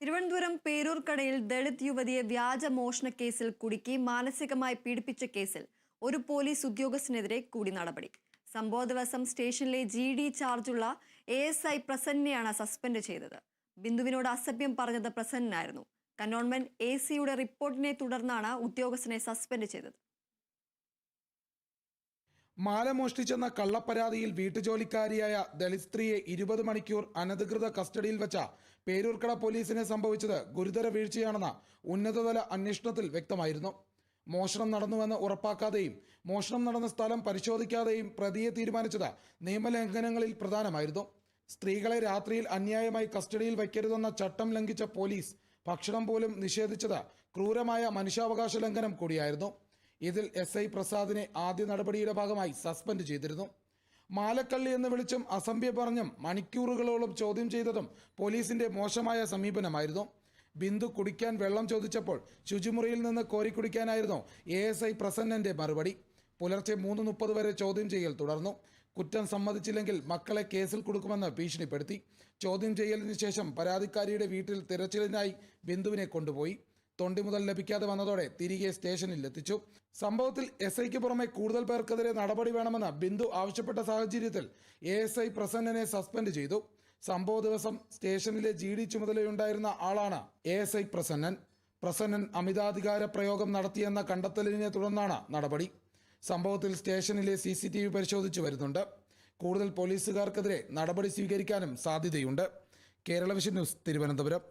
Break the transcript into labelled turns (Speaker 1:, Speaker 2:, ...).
Speaker 1: തിരുവനന്തപുരം പേരൂർക്കടയിൽ ദളിത് യുവതിയെ വ്യാജ മോഷണ കേസിൽ കുടുക്കി മാനസികമായി പീഡിപ്പിച്ച കേസിൽ ഒരു പോലീസ് ഉദ്യോഗസ്ഥനെതിരെ കൂടി നടപടി. സംഭവ ദിവസം സ്റ്റേഷനിലെ GD ചാർജുള്ള ASI പ്രസന്നനെയാണ് സസ്പെൻഡ് ചെയ്തത്. ബിന്ദുവിനോട് അസഭ്യം പറഞ്ഞത് പ്രസന്നനായിരുന്നു. കന്റോൺമെന്റ് AC-യുടെ റിപ്പോർട്ടിനെ തുടർന്നാണ് ഉദ്യോഗസ്ഥനെ സസ്പെൻഡ് ചെയ്തത്.
Speaker 2: മാല മോഷ്ടിച്ചെന്ന കള്ളപ്പരാതിയിൽ വീട്ടുജോലിക്കാരിയായ ദളിത് സ്ത്രീയെ 20 മണിക്കൂർ അനധികൃത കസ്റ്റഡിയിൽ വെച്ച പേരൂർക്കട പോലീസിനെ സംഭവിച്ചത് ഗുരുതര വീഴ്ചയാണെന്ന് ഉന്നതതല അന്വേഷണത്തിൽ വ്യക്തമായിരുന്നു. മോഷണം നടന്നുവെന്ന് ഉറപ്പാക്കാതെയും മോഷണം നടന്ന സ്ഥലം പരിശോധിക്കാതെയും പ്രതിയെ തീരുമാനിച്ചത് നിയമലംഘനങ്ങളിൽ പ്രധാനമായിരുന്നു. സ്ത്രീകളെ രാത്രിയിൽ അന്യായമായി കസ്റ്റഡിയിൽ വയ്ക്കരുതെന്ന ചട്ടം ലംഘിച്ച പോലീസ് ഭക്ഷണം പോലും നിഷേധിച്ചത് ക്രൂരമായ മനുഷ്യാവകാശ ലംഘനം കൂടിയായിരുന്നു. ഇതിൽ SI പ്രസാദിനെ ആദ്യ നടപടിയുടെ ഭാഗമായി സസ്പെൻഡ് ചെയ്തിരുന്നു. മാലക്കള്ളി എന്ന് വിളിച്ചും അസഭ്യം പറഞ്ഞും മണിക്കൂറുകളോളം ചോദ്യം ചെയ്തതും പോലീസിന്റെ മോശമായ സമീപനമായിരുന്നു. ബിന്ദു കുടിക്കാൻ വെള്ളം ചോദിച്ചപ്പോൾ ശുചിമുറിയിൽ നിന്ന് കോരിക്കുടിക്കാനായിരുന്നു ASI പ്രസന്നന്റെ മറുപടി. പുലർച്ചെ 3:30 വരെ ചോദ്യം ചെയ്യൽ തുടർന്നു. കുറ്റം സമ്മതിച്ചില്ലെങ്കിൽ മക്കളെ കേസിൽ കൊടുക്കുമെന്ന് ഭീഷണിപ്പെടുത്തി. ചോദ്യം ചെയ്യലിന് ശേഷം പരാതിക്കാരിയുടെ വീട്ടിൽ തിരച്ചിലിനായി ബിന്ദുവിനെ കൊണ്ടുപോയി. തൊണ്ടി മുതൽ ലഭിക്കാതെ വന്നതോടെ തിരികെ സ്റ്റേഷനിൽ എത്തിച്ചു. സംഭവത്തിൽ SIക്ക് പുറമെ കൂടുതൽ പേർക്കെതിരെ നടപടി വേണമെന്ന് ബിന്ദു ആവശ്യപ്പെട്ട സാഹചര്യത്തിൽ ASI പ്രസന്നനെ സസ്പെൻഡ് ചെയ്തു. സംഭവ ദിവസം സ്റ്റേഷനിലെ GD ചുമതലയുണ്ടായിരുന്ന ആളാണ് ASI പ്രസന്നൻ അമിതാധികാര പ്രയോഗം നടത്തിയെന്ന കണ്ടെത്തലിനെ തുടർന്നാണ് നടപടി. സംഭവത്തിൽ സ്റ്റേഷനിലെ CCTV പരിശോധിച്ചു വരുന്നുണ്ട്. കൂടുതൽ പോലീസുകാർക്കെതിരെ നടപടി സ്വീകരിക്കാനും സാധ്യതയുണ്ട്. Kerala vision news, Thiruvananthapuram.